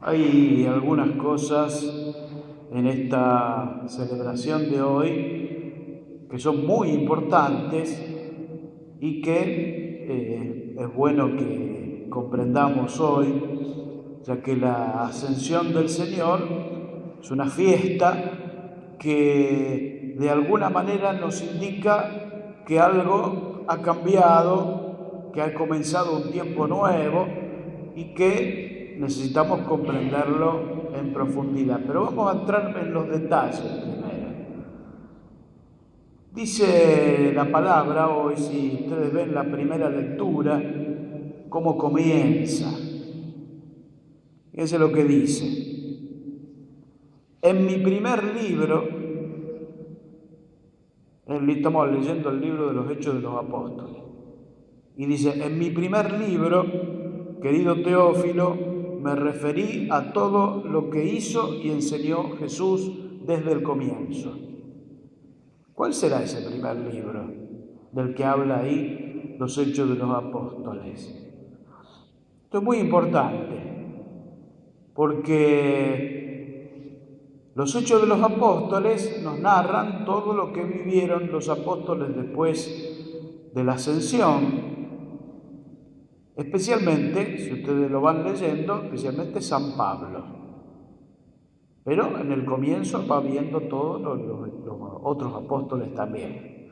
Hay algunas cosas en esta celebración de hoy que son muy importantes y que es bueno que comprendamos hoy, ya que la ascensión del Señor es una fiesta que de alguna manera nos indica que algo ha cambiado, que ha comenzado un tiempo nuevo y que necesitamos comprenderlo en profundidad. Pero vamos a entrar en los detalles primero. Dice la palabra hoy, si ustedes ven la primera lectura, cómo comienza. Fíjense lo que dice. En mi primer libro, estamos leyendo el libro de los Hechos de los Apóstoles, y dice, en mi primer libro, querido Teófilo, me referí a todo lo que hizo y enseñó Jesús desde el comienzo. ¿Cuál será ese primer libro del que habla ahí los Hechos de los Apóstoles? Esto es muy importante, porque los Hechos de los Apóstoles nos narran todo lo que vivieron los apóstoles después de la ascensión. Especialmente, si ustedes lo van leyendo, especialmente San Pablo. Pero en el comienzo va viendo todos los otros apóstoles también.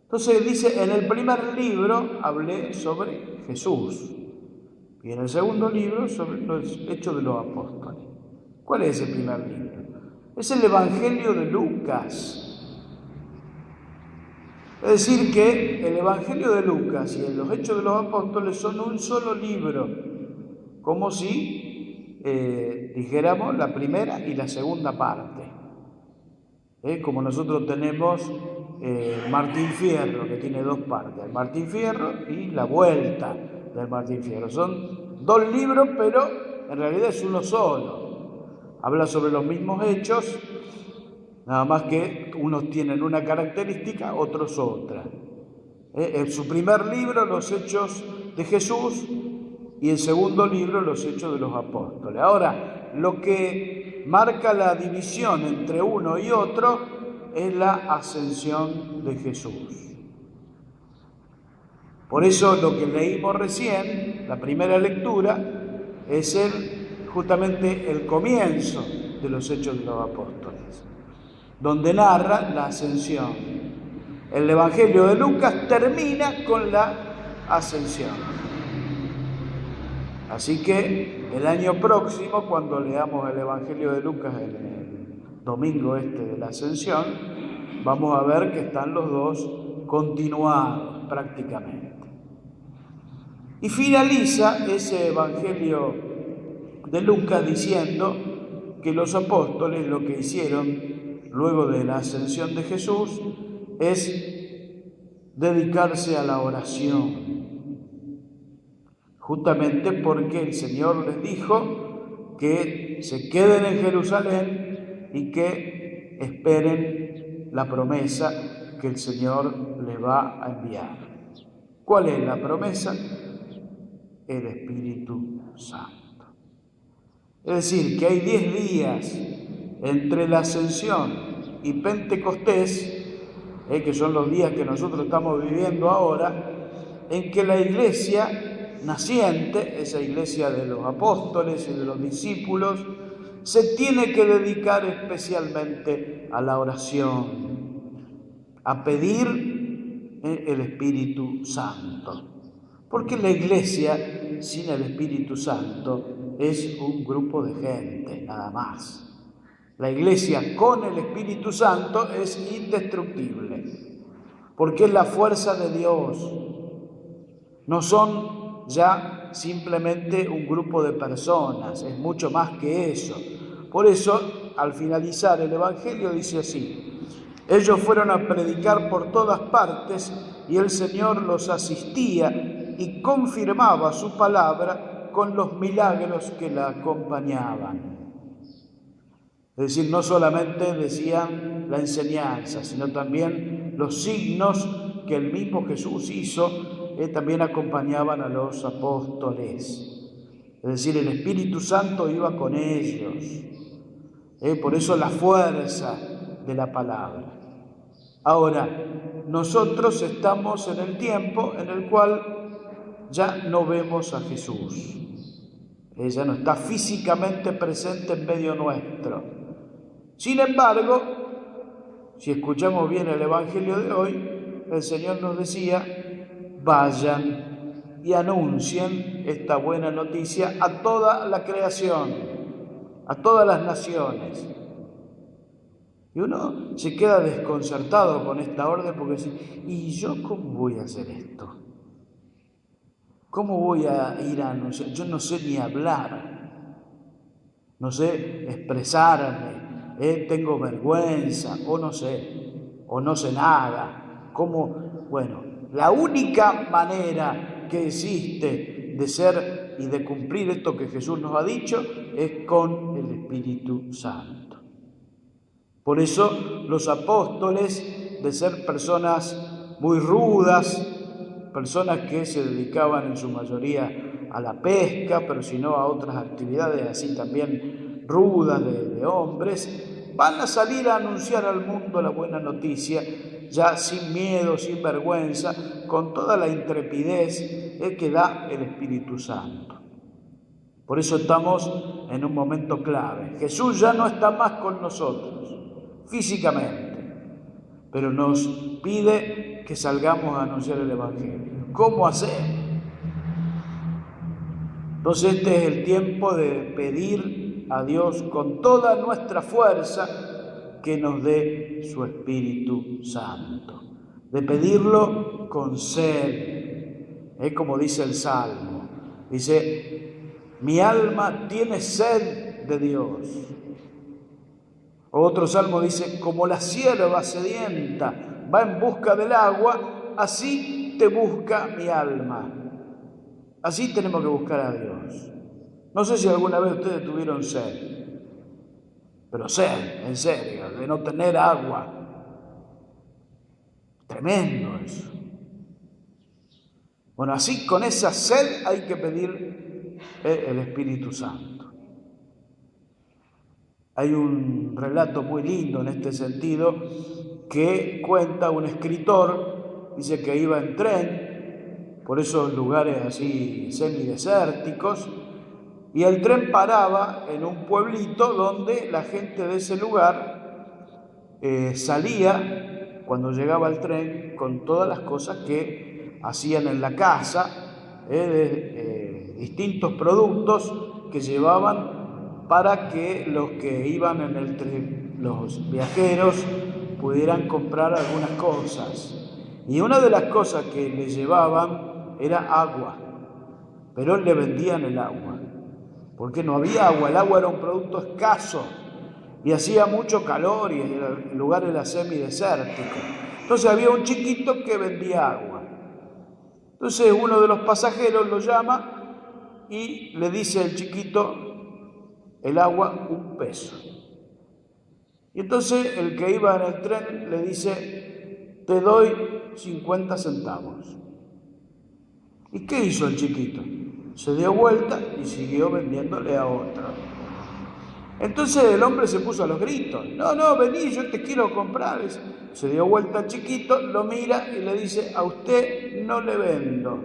Entonces dice, en el primer libro hablé sobre Jesús y en el segundo libro sobre los Hechos de los Apóstoles. ¿Cuál es el primer libro? Es el Evangelio de Lucas. Es decir, que el Evangelio de Lucas y los Hechos de los Apóstoles son un solo libro, como si dijéramos la primera y la segunda parte. Como nosotros tenemos Martín Fierro, que tiene dos partes, el Martín Fierro y la vuelta del Martín Fierro. Son dos libros, pero en realidad es uno solo. Habla sobre los mismos hechos, nada más que unos tienen una característica, otros otra. En su primer libro, los Hechos de Jesús, y el segundo libro, los Hechos de los Apóstoles. Ahora, lo que marca la división entre uno y otro es la ascensión de Jesús. Por eso lo que leímos recién, la primera lectura, es justamente el comienzo de los Hechos de los Apóstoles, donde narra la ascensión. El Evangelio de Lucas termina con la ascensión. Así que el año próximo, cuando leamos el Evangelio de Lucas en el domingo de la Ascensión, vamos a ver que están los dos continuados prácticamente. Y finaliza ese Evangelio de Lucas diciendo que los apóstoles lo que hicieron luego de la ascensión de Jesús es dedicarse a la oración. Justamente porque el Señor les dijo que se queden en Jerusalén y que esperen la promesa que el Señor les va a enviar. ¿Cuál es la promesa? El Espíritu Santo. Es decir, que hay 10 días entre la Ascensión y Pentecostés, que son los días que nosotros estamos viviendo ahora, en que la Iglesia naciente, esa iglesia de los apóstoles y de los discípulos, se tiene que dedicar especialmente a la oración, a pedir el Espíritu Santo. Porque la iglesia sin el Espíritu Santo es un grupo de gente, nada más. La iglesia con el Espíritu Santo es indestructible, porque es la fuerza de Dios. No son ya simplemente un grupo de personas, es mucho más que eso. Por eso, al finalizar el Evangelio dice así: ellos fueron a predicar por todas partes y el Señor los asistía y confirmaba su palabra con los milagros que la acompañaban. Es decir, no solamente decían la enseñanza, sino también los signos que el mismo Jesús hizo, también acompañaban a los apóstoles. Es decir, el Espíritu Santo iba con ellos. Por eso la fuerza de la palabra. Ahora, nosotros estamos en el tiempo en el cual ya no vemos a Jesús. Ella no está físicamente presente en medio nuestro. Sin embargo, si escuchamos bien el Evangelio de hoy, el Señor nos decía: vayan y anuncien esta buena noticia a toda la creación, a todas las naciones. Y uno se queda desconcertado con esta orden porque dice: ¿y yo cómo voy a hacer esto? ¿Cómo voy a ir a anunciar? Yo no sé ni hablar, no sé expresarme, tengo vergüenza, o no sé nada. ¿Cómo? Bueno, la única manera que existe de ser y de cumplir esto que Jesús nos ha dicho es con el Espíritu Santo. Por eso los apóstoles, de ser personas muy rudas, personas que se dedicaban en su mayoría a la pesca, pero si no a otras actividades así también rudas de hombres, van a salir a anunciar al mundo la buena noticia, ya sin miedo, sin vergüenza, con toda la intrepidez que da el Espíritu Santo. Por eso estamos en un momento clave. Jesús ya no está más con nosotros físicamente, pero nos pide que salgamos a anunciar el Evangelio. ¿Cómo hacer? Entonces este es el tiempo de pedir a Dios con toda nuestra fuerza que nos dé su Espíritu Santo, de pedirlo con sed, como dice el Salmo. Dice: mi alma tiene sed de Dios. Otro salmo dice: como la sierva sedienta va en busca del agua, así te busca mi alma. Así tenemos que buscar a Dios. No sé si alguna vez ustedes tuvieron sed, pero sed, en serio, de no tener agua. Tremendo eso. Bueno, así con esa sed hay que pedir el Espíritu Santo. Hay un relato muy lindo en este sentido que cuenta un escritor, dice que iba en tren por esos lugares así semidesérticos, y el tren paraba en un pueblito donde la gente de ese lugar salía cuando llegaba el tren con todas las cosas que hacían en la casa, distintos productos que llevaban para que los que iban en el tren, los viajeros, pudieran comprar algunas cosas. Y una de las cosas que le llevaban era agua, pero le vendían el agua, porque no había agua, el agua era un producto escaso y hacía mucho calor y el lugar era semidesértico. Entonces había un chiquito que vendía agua. Entonces uno de los pasajeros lo llama y le dice al chiquito: el agua, $1. Y entonces el que iba en el tren le dice: te doy 50 centavos. ¿Y qué hizo el chiquito? Se dio vuelta y siguió vendiéndole a otro. Entonces el hombre se puso a los gritos: no, vení, yo te quiero comprar. Se dio vuelta el chiquito, lo mira y le dice: a usted no le vendo,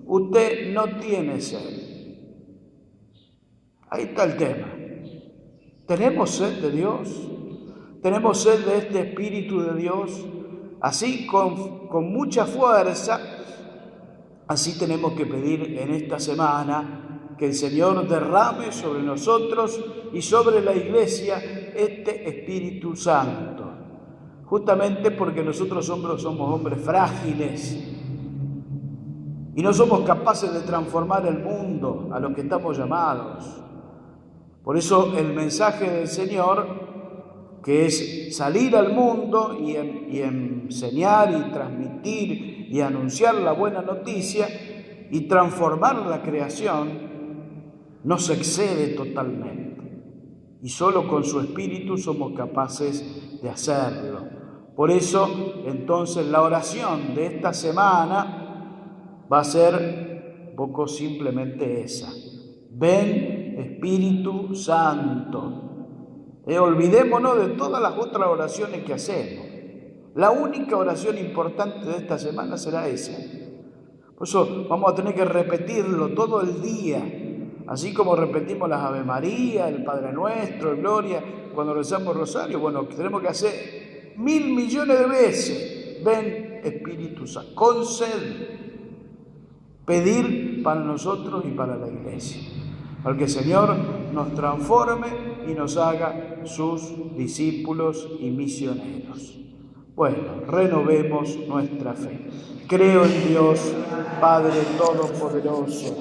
usted no tiene sed. Ahí está el tema. ¿Tenemos sed de Dios? ¿Tenemos sed de este Espíritu de Dios? Así, con mucha fuerza, así tenemos que pedir en esta semana que el Señor derrame sobre nosotros y sobre la Iglesia este Espíritu Santo. Justamente porque nosotros somos hombres frágiles y no somos capaces de transformar el mundo a lo que estamos llamados. Por eso el mensaje del Señor, que es salir al mundo y enseñar y transmitir y anunciar la buena noticia y transformar la creación, nos excede totalmente. Y solo con su Espíritu somos capaces de hacerlo. Por eso, entonces, la oración de esta semana va a ser un poco simplemente esa. Ven, Espíritu Santo. Olvidémonos de todas las otras oraciones que hacemos. La única oración importante de esta semana será esa. Por eso vamos a tener que repetirlo todo el día, así como repetimos las Ave María, el Padre Nuestro, el Gloria, cuando rezamos el rosario. Bueno, tenemos que hacer 1.000 millones de veces. Ven, Espíritu Santo, con sed. Pedir para nosotros y para la iglesia, para que el Señor nos transforme y nos haga sus discípulos y misioneros. Bueno, renovemos nuestra fe. Creo en Dios, Padre Todopoderoso,